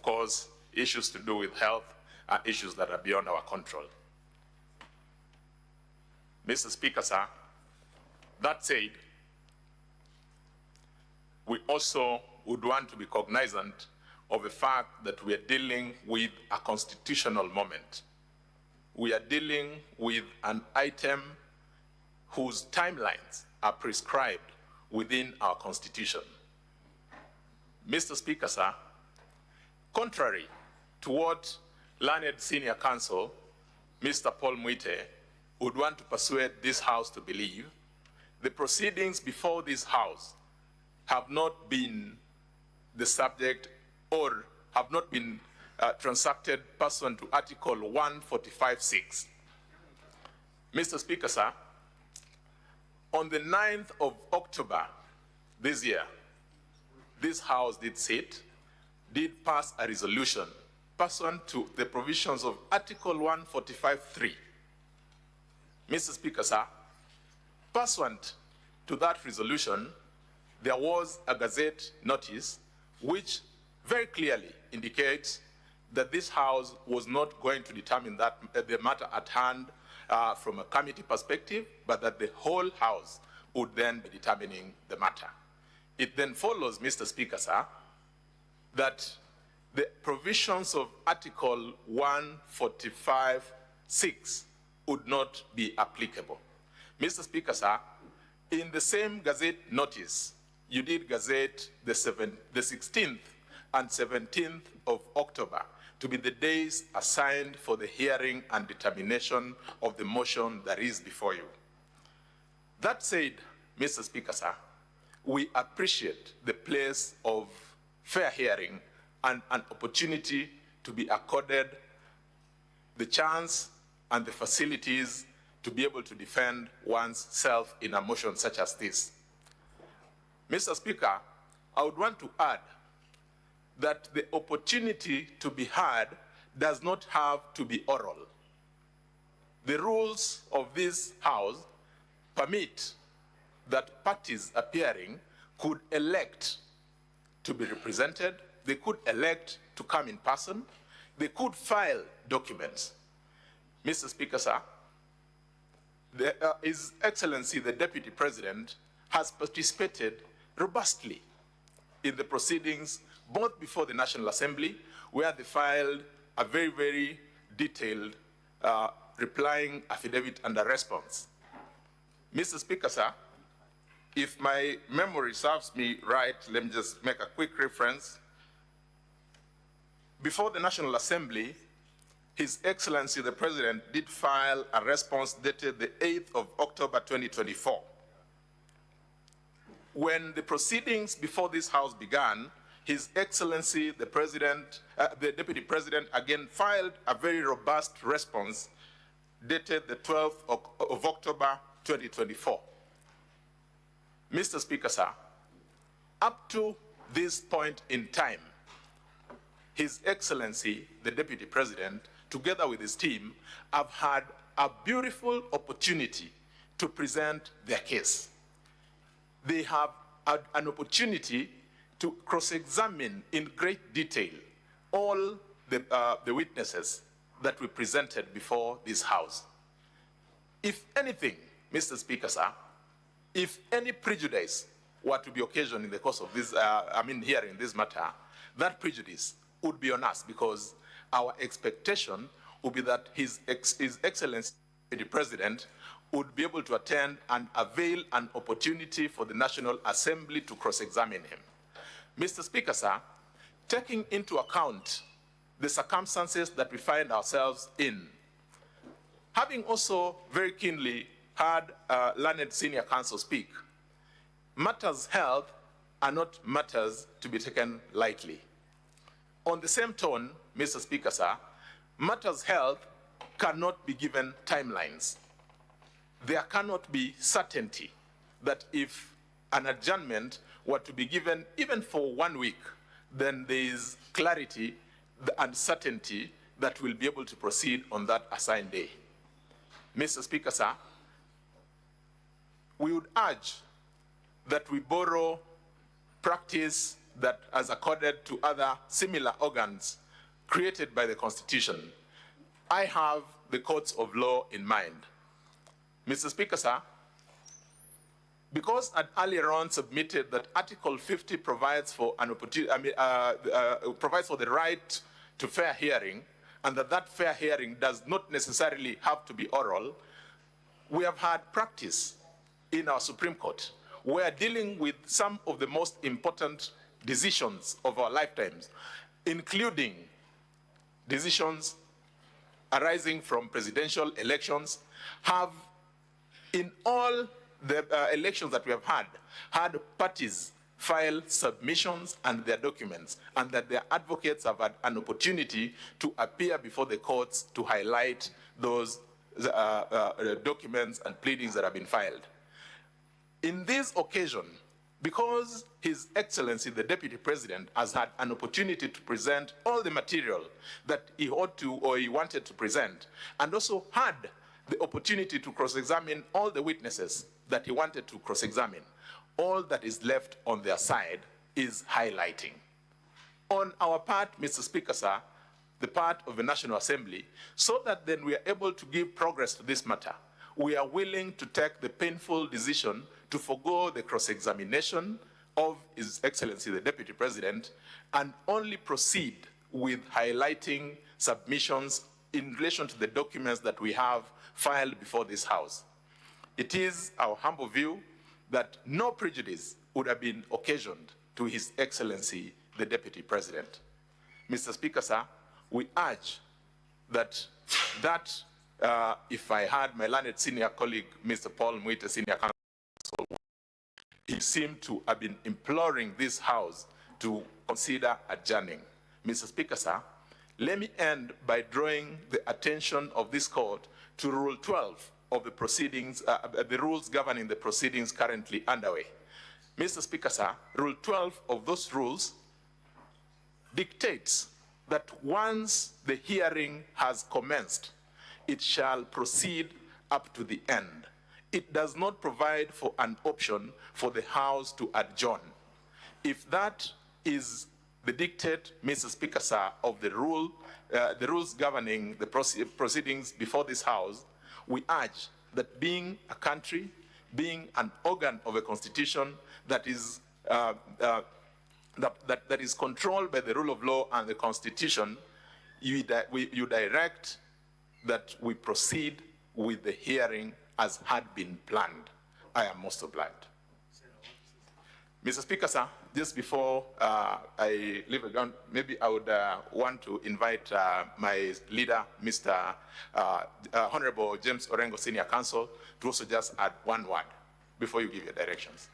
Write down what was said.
course, issues to do with health are issues that are beyond our control. Mr. Speaker, sir, that said, we also would want to be cognizant of the fact that we are dealing with a constitutional moment. We are dealing with an item whose timelines are prescribed within our Constitution. Mr. Speaker, sir, contrary to what learned senior counsel, Mr. Paul Mwite, would want to persuade this House to believe, the proceedings before this House have not been the subject or have not been transacted pursuant to Article 145(6). Mr. Speaker, sir, on the 9th of October this year, this House did pass a resolution pursuant to the provisions of Article 145(3). Mr. Speaker, sir, pursuant to that resolution, there was a Gazette notice which very clearly indicates that this House was not going to determine that, the matter at hand from a committee perspective, but that the whole House would then be determining the matter. It then follows, Mr. Speaker, sir, that the provisions of Article 145(6) would not be applicable. Mr. Speaker, sir, in the same Gazette notice, you did gazette the 16th and 17th of October to be the days assigned for the hearing and determination of the motion that is before you. That said, Mr. Speaker, sir, we appreciate the place of fair hearing and an opportunity to be accorded the chance and the facilities to be able to defend one's self in a motion such as this. Mr. Speaker, I would want to add that the opportunity to be heard does not have to be oral. The rules of this House permit that parties appearing could elect to be represented, they could elect to come in person, they could file documents. Mr. Speaker, sir, His Excellency, the Deputy President, has participated robustly in the proceedings, both before the National Assembly, where they filed a very, very detailed replying affidavit and a response. Mr. Speaker, sir, if my memory serves me right, let me just make a quick reference. Before the National Assembly, His Excellency, the President, did file a response dated the 8th of October 2024. When the proceedings before this House began, His Excellency, the President, the Deputy President, again filed a very robust response dated the 12th of October 2024. Mr. Speaker, sir, up to this point in time, His Excellency, the Deputy President, together with his team, have had a beautiful opportunity to present their case. They have had an opportunity to cross-examine in great detail all the witnesses that we presented before this House. If anything, Mr. Speaker, sir, if any prejudice were to be occasioned in the course of this, hearing this matter, that prejudice would be on us, because our expectation would be that His Excellency, the President, would be able to attend and avail an opportunity for the National Assembly to cross-examine him. Mr. Speaker, sir, taking into account the circumstances that we find ourselves in, having also very keenly heard learned senior counsel speak, matters held are not matters to be taken lightly. On the same tone, Mr. Speaker, sir, matters held cannot be given timelines. There cannot be certainty that if an adjournment were to be given even for 1 week, then there is clarity and certainty that we'll be able to proceed on that assigned day. Mr. Speaker, sir, we would urge that we borrow practice that as accorded to other similar organs created by the Constitution, I have the courts of law in mind. Mr. Speaker, sir, because I earlier on submitted that Article 50 provides for an opportunity, provides for the right to fair hearing, and that fair hearing does not necessarily have to be oral, we have had practice in our Supreme Court. We are dealing with some of the most important decisions of our lifetimes, including decisions arising from presidential elections, have in all the elections that we have had parties file submissions and their documents, and that their advocates have had an opportunity to appear before the courts to highlight those documents and pleadings that have been filed. In this occasion, because His Excellency, the Deputy President, has had an opportunity to present all the material that he ought to or he wanted to present, and also had the opportunity to cross-examine all the witnesses that he wanted to cross-examine, all that is left on their side is highlighting. On our part, Mr. Speaker, sir, the part of the National Assembly, so that then we are able to give progress to this matter, we are willing to take the painful decision to forego the cross-examination of His Excellency, the Deputy President, and only proceed with highlighting submissions in relation to the documents that we have filed before this House. It is our humble view that no prejudice would have been occasioned to His Excellency, the Deputy President. Mr. Speaker, sir, we urge that if I had my learned senior colleague, Mr. Paul Mwite, Senior Counsel, he seemed to have been imploring this House to consider adjourning. Mr. Speaker, sir, let me end by drawing the attention of this court to Rule 12 of the proceedings, the rules governing the proceedings currently underway. Mr. Speaker, sir, Rule 12 of those rules dictates that once the hearing has commenced, it shall proceed up to the end. It does not provide for an option for the House to adjourn. If that is the dictate, Mr. Speaker, sir, of the rules governing the proceedings before this House, we urge that being a country, being an organ of a constitution that is that is controlled by the rule of law and the Constitution, you direct that we proceed with the hearing as had been planned. I am most obliged. Mr. Speaker, sir, just before I leave the ground, maybe I would want to invite my leader, Mr. Honorable James Orengo, Senior Counsel, to also just add one word before you give your directions.